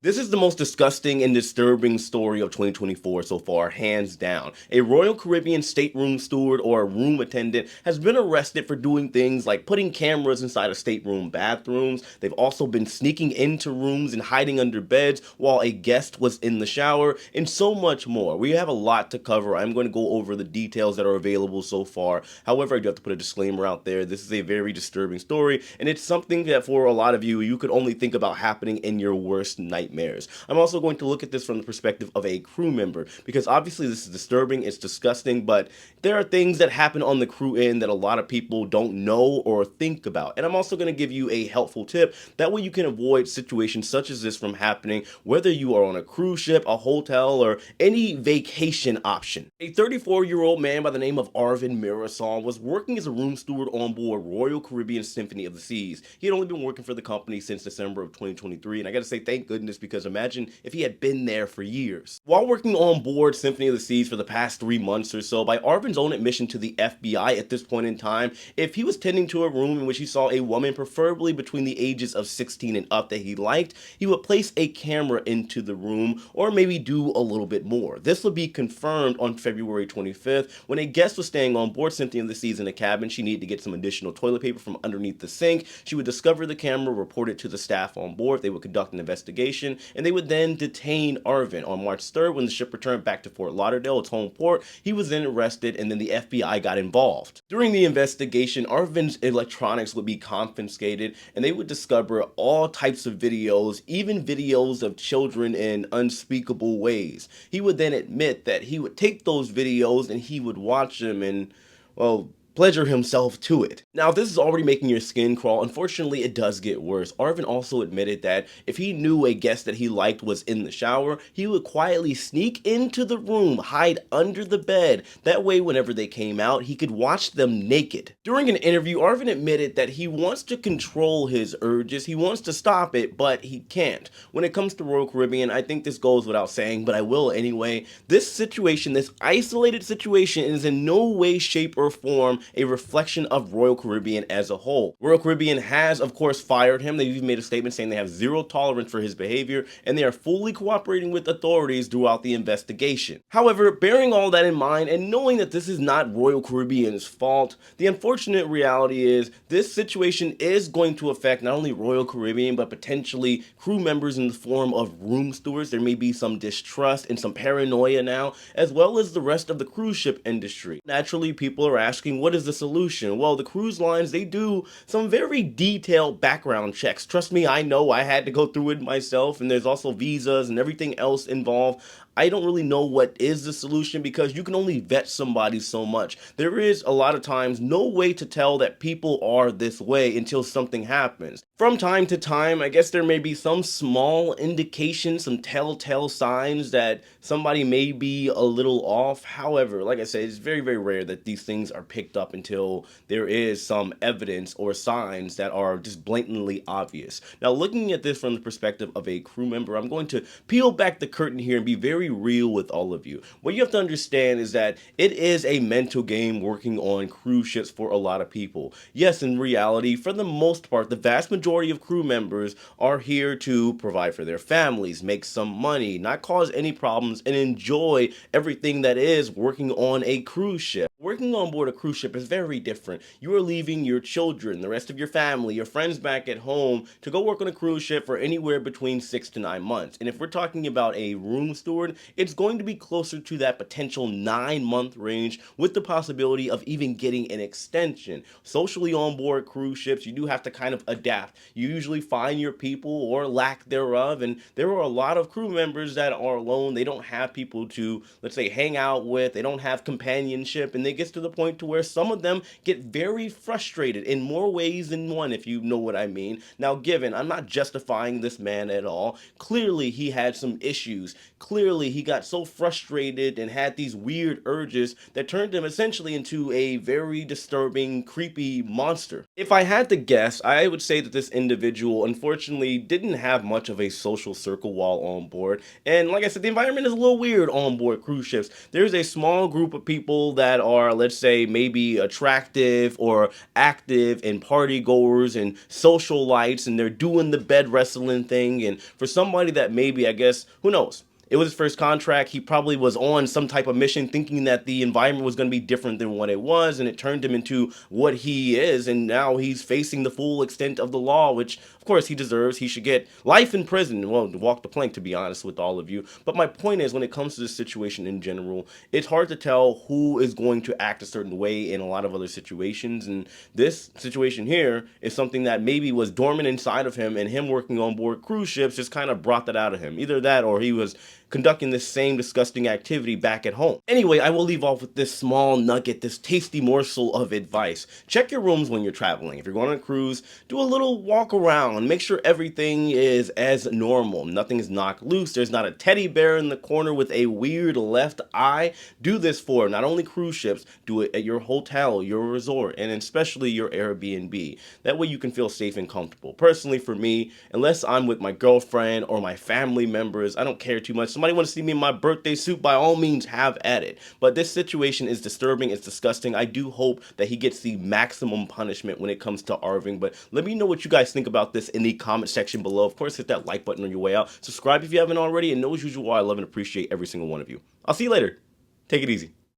This is the most disgusting and disturbing story of 2024 so far, hands down. A Royal Caribbean stateroom steward or a room attendant has been arrested for doing things like putting cameras inside of stateroom bathrooms. They've also been sneaking into rooms and hiding under beds while a guest was in the shower, and so much more. We have a lot to cover. I'm going to go over the details that are available so far. However, I do have to put a disclaimer out there. This is a very disturbing story, and it's something that for a lot of you could only think about happening in your worst nightmares. I'm also going to look at this from the perspective of a crew member because obviously this is disturbing, it's disgusting, but there are things that happen on the crew end that a lot of people don't know or think about. And I'm also going to give you a helpful tip that way you can avoid situations such as this from happening, whether you are on a cruise ship, a hotel, or any vacation option. A 34-year-old man by the name of Arvin Mirasol was working as a room steward on board Royal Caribbean Symphony of the Seas. He had only been working for the company since December of 2023, and I gotta say thank goodness because imagine if he had been there for years. While working on board Symphony of the Seas for the past 3 months or so, by Arvin's own admission to the FBI at this point in time, if he was tending to a room in which he saw a woman preferably between the ages of 16 and up that he liked, he would place a camera into the room or maybe do a little bit more. This would be confirmed on February 25th when a guest was staying on board Symphony of the Seas in a cabin. She needed to get some additional toilet paper from underneath the sink. She would discover the camera, report it to the staff on board. They would conduct an investigation, and they would then detain Arvin. On March 3rd, when the ship returned back to Fort Lauderdale, its home port, he was then arrested, and then the FBI got involved. During the investigation, Arvin's electronics would be confiscated, and they would discover all types of videos, even videos of children in unspeakable ways. He would then admit that he would take those videos and he would watch them and, well, pleasure himself to it. Now, if this is already making your skin crawl, unfortunately, it does get worse. Arvin also admitted that if he knew a guest that he liked was in the shower, he would quietly sneak into the room, hide under the bed. That way, whenever they came out, he could watch them naked. During an interview, Arvin admitted that he wants to control his urges. He wants to stop it, but he can't. When it comes to Royal Caribbean, I think this goes without saying, but I will anyway. This situation, this isolated situation, is in no way, shape, or form a reflection of Royal Caribbean as a whole. Royal Caribbean has, of course, fired him. They've even made a statement saying they have zero tolerance for his behavior, and they are fully cooperating with authorities throughout the investigation. However, bearing all that in mind and knowing that this is not Royal Caribbean's fault, the unfortunate reality is this situation is going to affect not only Royal Caribbean, but potentially crew members in the form of room stewards. There may be some distrust and some paranoia now, as well as the rest of the cruise ship industry. Naturally, people are asking, what is the solution? Well, the cruise lines, they do some very detailed background checks. Trust me, I know, I had to go through it myself, and there's also visas and everything else involved. I don't really know what is the solution because you can only vet somebody so much. There is a lot of times no way to tell that people are this way until something happens. From time to time, I guess there may be some small indication, some telltale signs that somebody may be a little off. However, like I said, it's very, very rare that these things are picked up until there is some evidence or signs that are just blatantly obvious. Now, looking at this from the perspective of a crew member, I'm going to peel back the curtain here and be very real with all of you. What you have to understand is that it is a mental game working on cruise ships for a lot of people. Yes, in reality, for the most part, the vast majority of crew members are here to provide for their families, make some money, not cause any problems, and enjoy everything that is working on a cruise ship. Working on board a cruise ship is very different. You are leaving your children, the rest of your family, your friends back at home to go work on a cruise ship for anywhere between 6 to 9 months. And if we're talking about a room steward, it's going to be closer to that potential 9-month range with the possibility of even getting an extension. Socially on board cruise ships, you do have to kind of adapt. You usually find your people or lack thereof, and there are a lot of crew members that are alone. They don't have people to, let's say, hang out with. They don't have companionship, and it gets to the point to where some of them get very frustrated in more ways than one, if you know what I mean. Now, given, I'm not justifying this man at all. Clearly, he had some issues. Clearly, eventually he got so frustrated and had these weird urges that turned him essentially into a very disturbing, creepy monster. If I had to guess, I would say that this individual unfortunately didn't have much of a social circle while on board. And like I said, the environment is a little weird on board cruise ships. There's a small group of people that are, let's say, maybe attractive or active and party goers and socialites, and they're doing the bed wrestling thing. And for somebody that maybe, I guess, who knows? It was his first contract. He probably was on some type of mission thinking that the environment was going to be different than what it was, and it turned him into what he is, and now he's facing the full extent of the law, which, of course, he deserves. He should get life in prison. Well, walk the plank, to be honest with all of you. But my point is, when it comes to this situation in general, it's hard to tell who is going to act a certain way in a lot of other situations, and this situation here is something that maybe was dormant inside of him, and him working on board cruise ships just kind of brought that out of him. Either that, or he was conducting this same disgusting activity back at home. Anyway, I will leave off with this small nugget, this tasty morsel of advice. Check your rooms when you're traveling. If you're going on a cruise, do a little walk around. Make sure everything is as normal. Nothing is knocked loose. There's not a teddy bear in the corner with a weird left eye. Do this for not only cruise ships, do it at your hotel, your resort, and especially your Airbnb. That way you can feel safe and comfortable. Personally, for me, unless I'm with my girlfriend or my family members, I don't care too much. Somebody want to see me in my birthday suit, by all means have at it. But this situation is disturbing, it's disgusting. I do hope that he gets the maximum punishment when it comes to Arving. But let me know what you guys think about this in the comment section below. Of course, hit that like button on your way out. Subscribe if you haven't already. And know as usual, I love and appreciate every single one of you. I'll see you later. Take it easy.